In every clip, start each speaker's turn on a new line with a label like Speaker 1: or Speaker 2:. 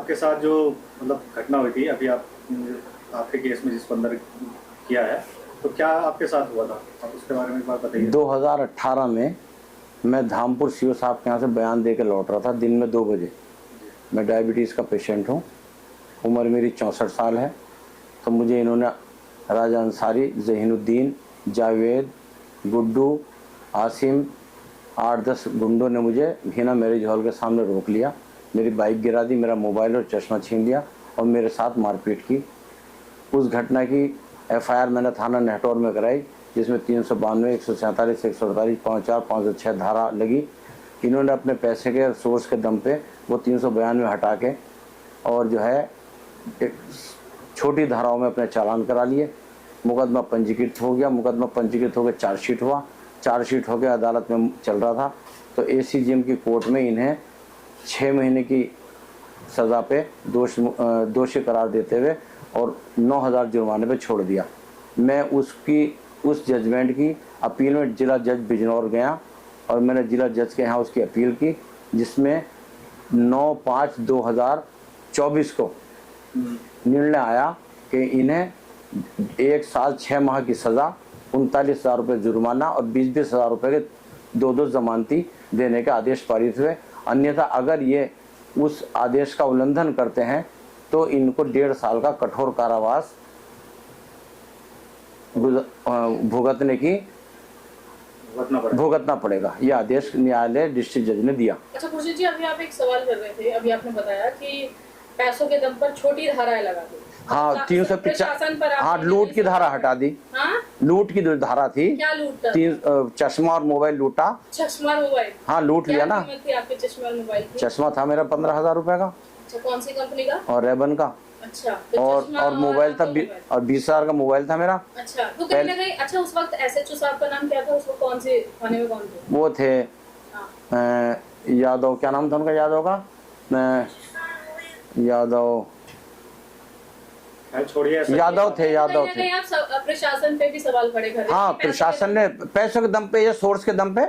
Speaker 1: आपके साथ जो मतलब घटना हुई थी अभी आपके केस में जिस पर अंदर किया है, तो क्या आपके साथ हुआ था, आप उसके बारे में एक बार बताइए।
Speaker 2: 2018 में मैं धामपुर सीओ साहब के यहाँ से बयान दे के लौट रहा था दिन में 2 बजे। मैं डायबिटीज़ का पेशेंट हूँ, उम्र मेरी 64 साल है। तो मुझे इन्होंने राजा अंसारी, ज़हीनुद्दीन, जावेद, गुड्डू, आसिम, 8-10 गुंडों ने मुझे हिना मैरिज हॉल के सामने रोक लिया, मेरी बाइक गिरा दी, मेरा मोबाइल और चश्मा छीन लिया और मेरे साथ मारपीट की। उस घटना की एफआईआर मैंने थाना नेहटौर में कराई, जिसमें 392, 147, 148, 54, 506 धारा लगी। इन्होंने अपने पैसे के सोर्स के दम पे वो 392 हटा के और जो है एक छोटी धाराओं में अपने चालान करा लिए। मुकदमा पंजीकृत हो गया, मुकदमा पंजीकृत होकर चार्जशीट हुआ, चार्जशीट होकर अदालत में चल रहा था। तो एसीजेएम की कोर्ट में इन्हें 6 महीने की सज़ा पे दोषी करार देते हुए और 9,000 जुर्माने पे छोड़ दिया। मैं उस जजमेंट की अपील में जिला जज बिजनौर गया और मैंने जिला जज के यहाँ उसकी अपील की, जिसमें 9/5/2024 को निर्णय आया कि इन्हें 1 साल 6 माह की सज़ा, 39,000 रुपये जुर्माना और 20,000 रुपये के 2 जमानती देने के आदेश पारित हुए। अन्यथा अगर ये उस आदेश का उल्लंघन करते हैं तो इनको 1.5 साल का कठोर कारावास भुगतना पड़ेगा। यह आदेश न्यायालय डिस्ट्रिक्ट जज ने दिया।
Speaker 3: अच्छा खुर्शीद जी, अभी आप एक सवाल कर रहे थे, अभी आपने बताया कि पैसों के दम पर छोटी धाराएं लगा दी।
Speaker 2: हाँ, 350। हाँ, लूट की धारा हटा दी।
Speaker 3: हाँ?
Speaker 2: लूट की धारा थी।
Speaker 3: क्या लूट था?
Speaker 2: 3 चश्मा और मोबाइल लूटा।
Speaker 3: चश्मा और मोबाइल? हाँ,
Speaker 2: लूट लिया ना।
Speaker 3: कीमत थी आपके चश्मा और मोबाइल की?
Speaker 2: चश्मा था मेरा 15,000 रुपए का।
Speaker 3: अच्छा, कौन सी कंपनी का?
Speaker 2: और रेबन का।
Speaker 3: अच्छा,
Speaker 2: तो और मोबाइल था और 20,000 का मोबाइल था मेरा।
Speaker 3: अच्छा, तो कहीं ना कहीं अच्छा उस वक्त एसएचओ साहब का नाम क्या था? उस वक्त कौन से थाने में कौन थे?
Speaker 2: वो थे यादव, क्या नाम था उनका? यादव का यादव थे। यादव थे।
Speaker 3: आप प्रशासन पे भी सवाल खड़े कर रहे हैं।
Speaker 2: हाँ, प्रशासन ने पैसों के दम पे या सोर्स के दम पे,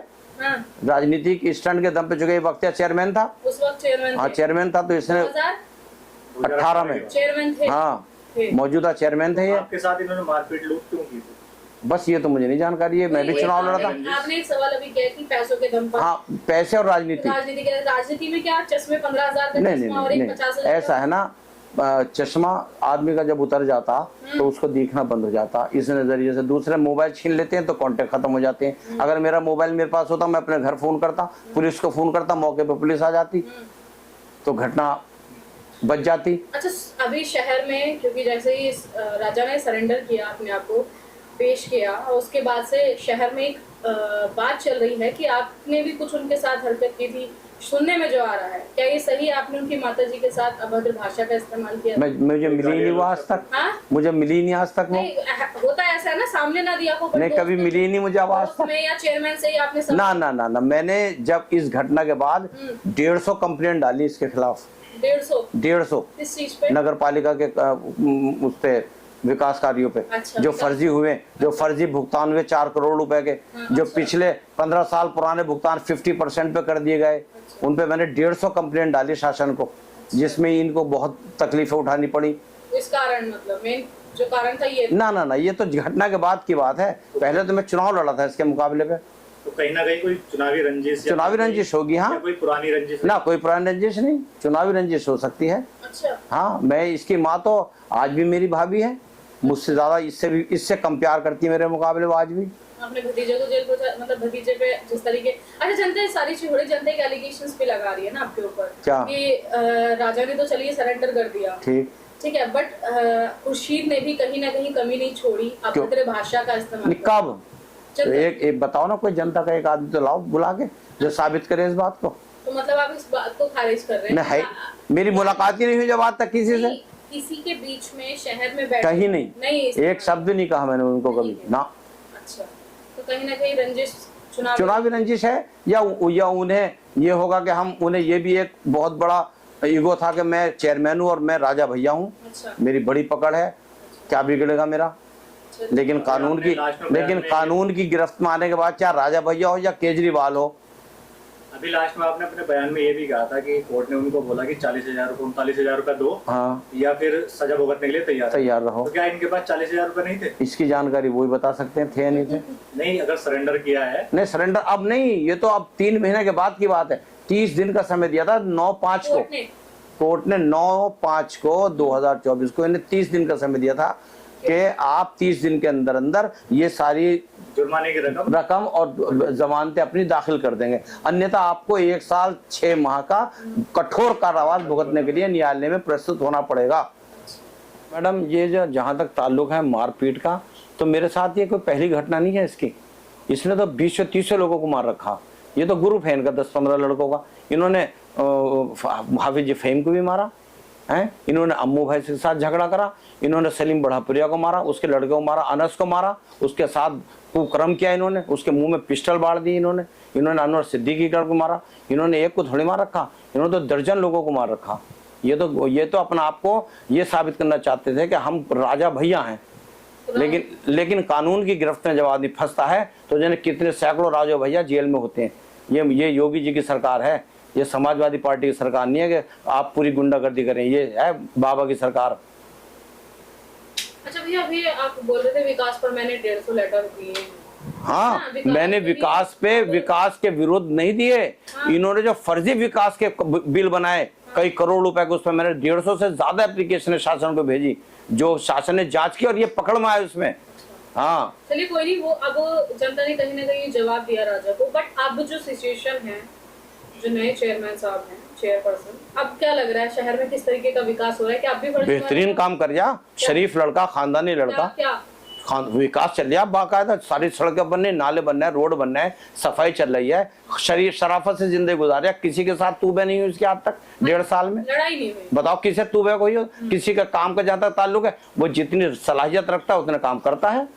Speaker 2: राजनीतिक स्टैंड के दम पे, जो कि वक्त चेयरमैन था,
Speaker 3: उस वक्त चेयरमैन।
Speaker 2: हाँ, चेयरमैन था। तो इसने 2018 में
Speaker 3: चेयरमैन थे।
Speaker 2: हाँ, मौजूदा चेयरमैन थे। ये
Speaker 1: आपके साथ इन्होंने मारपीट लूट क्यों की?
Speaker 2: बस ये तो मुझे नहीं जानकारी है, मैं भी चुनाव लड़ा था।
Speaker 3: आपने एक सवाल अभी किया कि पैसों के दम पर।
Speaker 2: हाँ, पैसे और राजनीति
Speaker 3: में क्या चश्मे 15,000 का चश्मा और एक 50,000?
Speaker 2: ऐसा है ना, चश्मा आदमी का जब उतर जाता तो उसको दिखना बंद हो जाता। इस नजरिए से दूसरे मोबाइल छीन लेते हैं तो कांटेक्ट खत्म हो जाते हैं। अगर मेरा मोबाइल मेरे पास होता, मैं अपने घर फोन करता, पुलिस को फोन करता, मौके पे पुलिस आ जाती तो घटना बच जाती।
Speaker 3: अच्छा, अभी शहर में क्योंकि जैसे ही राजा ने सरेंडर किया, अपने आप को पेश किया, और उसके बाद से शहर में एक बात चल रही है कि आपने भी कुछ उनके साथ हरकत की थी, सुनने में जो आ रहा है, क्या ये सही है? आपने उनकी माताजी के साथ अभद्र भाषा का इस्तेमाल किया?
Speaker 2: मुझे मिली नहीं वो आज तक।
Speaker 3: हाँ?
Speaker 2: मुझे मिली नहीं आज तक वो।
Speaker 3: होता ऐसा है ना, सामने ना दिया को,
Speaker 2: नहीं, कभी मिली नहीं मुझे आज तक।
Speaker 3: या चेयरमैन से ही आपने
Speaker 2: ना, मैंने जब इस घटना के बाद 150 कंप्लेंट डाली इसके खिलाफ। 150
Speaker 3: किस चीज पे?
Speaker 2: नगर पालिका के उस पे विकास कार्यों पे।
Speaker 3: अच्छा,
Speaker 2: जो फर्जी हुए, जो फर्जी भुगतान हुए 4 करोड़ रुपए के, जो पिछले 15 साल पुराने भुगतान 50% पे कर दिए गए, उन पे मैंने 150 कंप्लेंट डाली शासन को, जिसमें इनको बहुत तकलीफें उठानी पड़ी।
Speaker 3: इस कारण मतलब मेन जो कारण था ये?
Speaker 2: ना, ये तो घटना के बाद की बात है। पहले तो मैं चुनाव लड़ा था इसके मुकाबले पे।
Speaker 1: तो कहीं ना कहीं कोई चुनावी रंजिश
Speaker 2: होगी। हाँ,
Speaker 1: कोई पुरानी रंजिश?
Speaker 2: ना, कोई पुरानी रंजिश नहीं, चुनावी रंजिश हो सकती है।
Speaker 3: अच्छा।
Speaker 2: हाँ, मैं इसकी माँ तो आज भी मेरी भाभी है, मुझसे ज्यादा इससे कम प्यार करती है मेरे मुकाबले वो आज भी।
Speaker 3: अपने भतीजे को जेल मतलब भतीजे पे जिस तरीके, अच्छा जनता सारी थोड़ी जनता के एलिगेशंस पे लगा रही है ना आपके ऊपर
Speaker 2: क्या
Speaker 3: कि राजा ने तो चलिए सरेंडर कर दिया, ठीक है, बट खुर्शीद ने भी कहीं ना कहीं कमी नहीं छोड़ी अभद्र भाषा का इस्तेमाल।
Speaker 2: कब? तो एक बताओ ना, कोई जनता का एक आदमी तो लाओ बुला के जो साबित करे इस बात को।
Speaker 3: तो मतलब आप इस बात को खारिज कर रहे हैं?
Speaker 2: मेरी मुलाकात ही नहीं हुई जब आज तक किसी से,
Speaker 3: किसी के बीच में शहर में बैठ
Speaker 2: कहीं नहीं, एक शब्द नहीं कहा मैंने उनको कभी ना।
Speaker 3: अच्छा, तो कहीं ना कहीं रंजिश,
Speaker 2: चुनावी रंजिश है, या उन्हें ये होगा कि हम उन्हें ये भी एक बहुत बड़ा ईगो था कि मैं चेयरमैन हूँ और मैं राजा भैया हूँ।
Speaker 3: अच्छा।
Speaker 2: मेरी बड़ी पकड़ है। क्या बिगड़ेगा मेरा? लेकिन कानून की गिरफ्त में आने के बाद, चाहे राजा भैया हो या केजरीवाल हो,
Speaker 1: अभी लास्ट में आपने अपने बयान में ये भी कहा था कि कोर्ट ने उनको बोला कि 40,000 रुपये 39,000 रुपये दो,
Speaker 2: हाँ,
Speaker 1: या फिर सजा भुगतने के लिए
Speaker 2: तैयार रहो।
Speaker 1: तो क्या इनके पास 40,000 रुपये नहीं थे?
Speaker 2: इसकी जानकारी वही बता सकते हैं, थे या नहीं थे।
Speaker 1: नहीं, अगर सरेंडर किया है।
Speaker 2: नहीं, सरेंडर अब नहीं, ये तो अब 3 महीने के बाद की बात है। 30 दिन का समय दिया था 9/5 को, कोर्ट ने 9/5 को 2024 को इन्हें 30 दिन का समय दिया था कि आप 30 दिन के अंदर अंदर ये सारी
Speaker 1: जुर्माने की
Speaker 2: रकम और जमानतें अपनी दाखिल कर देंगे, अन्यथा आपको 1 साल 6 माह का कठोर कारावास भुगतने के लिए न्यायालय में प्रस्तुत होना पड़ेगा। मैडम, ये जो जहाँ तक ताल्लुक है मारपीट का, तो मेरे साथ ये कोई पहली घटना नहीं है इसकी। इसने तो 20 से 30 लोगों को मार रखा। ये तो ग्रुप है इनका 10-15 लड़कों का। इन्होंने हाफिज फ़हीम को भी मारा है, इन्होंने अम्मू भाई के साथ झगड़ा करा, इन्होंने सलीम बढ़ापुरिया को मारा, उसके लड़के को मारा, अनस को मारा, उसके साथ कुकर्म किया इन्होंने, उसके मुंह में पिस्टल बाढ़ दी इन्होंने अनवर सिद्दीकी को मारा। इन्होंने एक को थोड़ी मार रखा, इन्होंने तो दर्जन लोगों को मार रखा। ये तो अपना आपको ये साबित करना चाहते थे कि हम राजा भैया हैं, लेकिन कानून की गिरफ्त में जब आदमी फंसता है तो जाने कितने सैकड़ों राजा भैया जेल में होते हैं। ये योगी जी की सरकार है, ये समाजवादी पार्टी की सरकार नहीं है कि आप पूरी गुंडागर्दी करें, ये है बाबा की सरकार।
Speaker 3: अच्छा भैया, अभी आप बोल रहे थे विकास पर मैंने 150 लेटर दिए।
Speaker 2: हाँ, मैंने विकास के विरोध नहीं दिए। हाँ। इन्होंने जो फर्जी विकास के बिल बनाए, हाँ, कई करोड़ रुपए के, उस पर मैंने 150 से ज्यादा एप्लीकेशन शासन को भेजी, जो शासन ने जांच की और ये पकड़ में आए उसमें। हाँ,
Speaker 3: चलिए कोई नहीं, वो अब जनता ने कहीं ना कहीं जवाब दिया राजा को। बट अब जो सिचुएशन है, जो नए चेयरमैन साहब हैं, चेयरपर्सन, अब क्या लग रहा है शहर में किस तरीके का विकास हो रहा है? क्या अब भी
Speaker 2: बेहतरीन काम कर जा, शरीफ लड़का, खानदानी लड़का, क्या विकास चल रहा है बाकायदा। सारी सड़कें बनने, नाले बनना है, रोड बनना है, सफाई चल रही है, शरीफ शराफत से जिंदगी गुजार रहा है। किसी के साथ तूबे नहीं हुई इसके आज तक 1.5 साल में,
Speaker 3: लड़ाई नहीं हुई।
Speaker 2: बताओ किसे तूबे कोई हो? किसी का काम का जहाँ तक ताल्लुक है, वो जितनी सलाहियत रखता है उतना काम करता है।